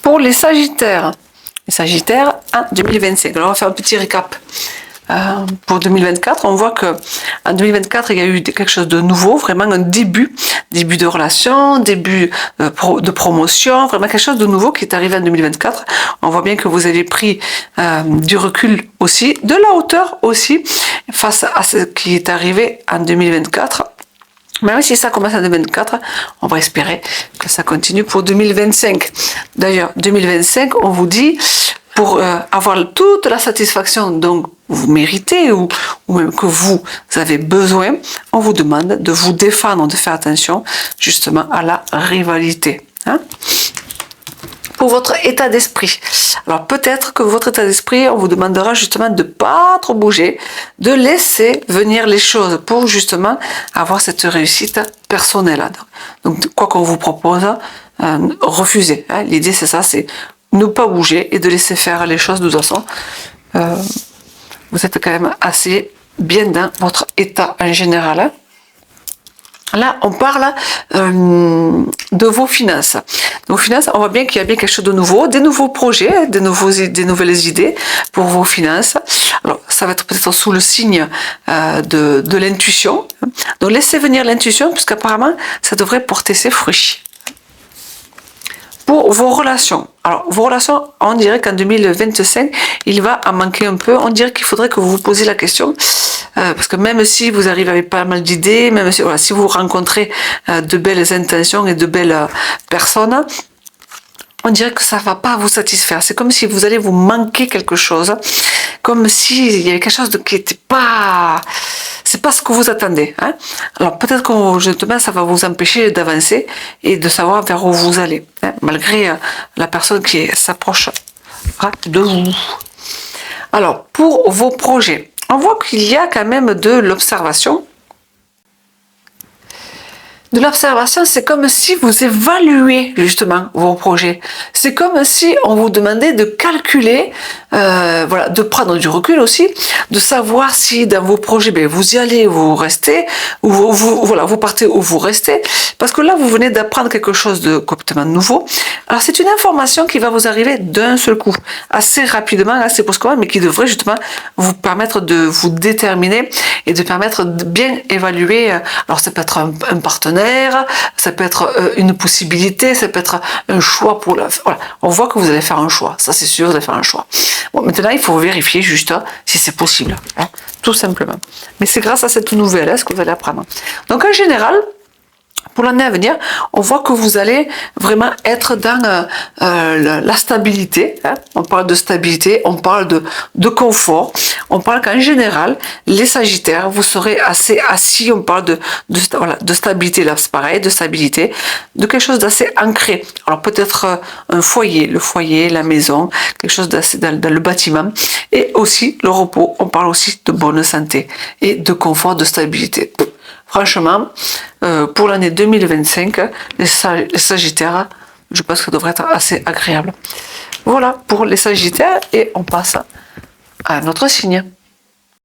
Pour les Sagittaires en 2025. Alors on va faire un petit récap. Pour 2024, on voit que en 2024, il y a eu quelque chose de nouveau, vraiment un début de relation, début de promotion, vraiment quelque chose de nouveau qui est arrivé en 2024. On voit bien que vous avez pris du recul aussi, de la hauteur aussi, face à ce qui est arrivé en 2024. Même si ça commence en 2024, on va espérer que ça continue pour 2025. D'ailleurs, 2025, on vous dit, pour avoir toute la satisfaction dont vous méritez ou même que vous avez besoin, on vous demande de vous défendre, de faire attention justement à la rivalité. Pour votre état d'esprit. Alors peut-être que votre état d'esprit, on vous demandera justement de pas trop bouger, de laisser venir les choses pour justement avoir cette réussite personnelle. Donc quoi qu'on vous propose, refusez. L'idée c'est ça, c'est ne pas bouger et de laisser faire les choses de toute façon. Vous êtes quand même assez bien dans votre état en général. Là, on parle de vos finances. Vos finances, on voit bien qu'il y a bien quelque chose de nouveau, des nouveaux projets, des nouvelles idées pour vos finances. Alors, ça va être peut-être sous le signe de l'intuition. Donc, laissez venir l'intuition, puisqu'apparemment, ça devrait porter ses fruits. Pour vos relations. Alors, vos relations, on dirait qu'en 2025, il va en manquer un peu. On dirait qu'il faudrait que vous vous posiez la question. Parce que même si vous arrivez avec pas mal d'idées, même si, si vous rencontrez de belles intentions et de belles personnes, on dirait que ça ne va pas vous satisfaire. C'est comme si vous allez vous manquer quelque chose. Comme s'il y avait quelque chose qui n'était pas... C'est pas ce que vous attendez. Alors peut-être que justement ça va vous empêcher d'avancer et de savoir vers où vous allez, malgré la personne qui s'approche de vous. Alors pour vos projets, on voit qu'il y a quand même de l'observation. De l'observation, c'est comme si vous évaluez justement vos projets. C'est comme si on vous demandait de calculer, voilà, de prendre du recul aussi, de savoir si dans vos projets, vous y allez, vous restez, ou vous partez ou vous restez, parce que là vous venez d'apprendre quelque chose de complètement nouveau. Alors c'est une information qui va vous arriver d'un seul coup, assez rapidement, assez brusquement, mais qui devrait justement vous permettre de vous déterminer et de permettre de bien évaluer. Alors ça peut être un partenaire, ça peut être une possibilité, ça peut être un choix pour la... Voilà. On voit que vous allez faire un choix, ça c'est sûr, vous allez faire un choix. Bon, maintenant il faut vérifier juste si c'est possible, tout simplement. Mais c'est grâce à cette nouvelle ce que vous allez apprendre. Donc en général, pour l'année à venir, on voit que vous allez vraiment être dans la stabilité. On parle de stabilité, on parle de confort. On parle qu'en général, les Sagittaires, vous serez assez assis. On parle de stabilité, là c'est pareil, de stabilité, de quelque chose d'assez ancré. Alors peut-être un foyer, le foyer, la maison, quelque chose d'assez dans le bâtiment. Et aussi le repos, on parle aussi de bonne santé et de confort, de stabilité. Franchement, pour l'année 2025, les Sagittaires, je pense que ça devrait être assez agréable. Voilà pour les Sagittaires et on passe à notre signe.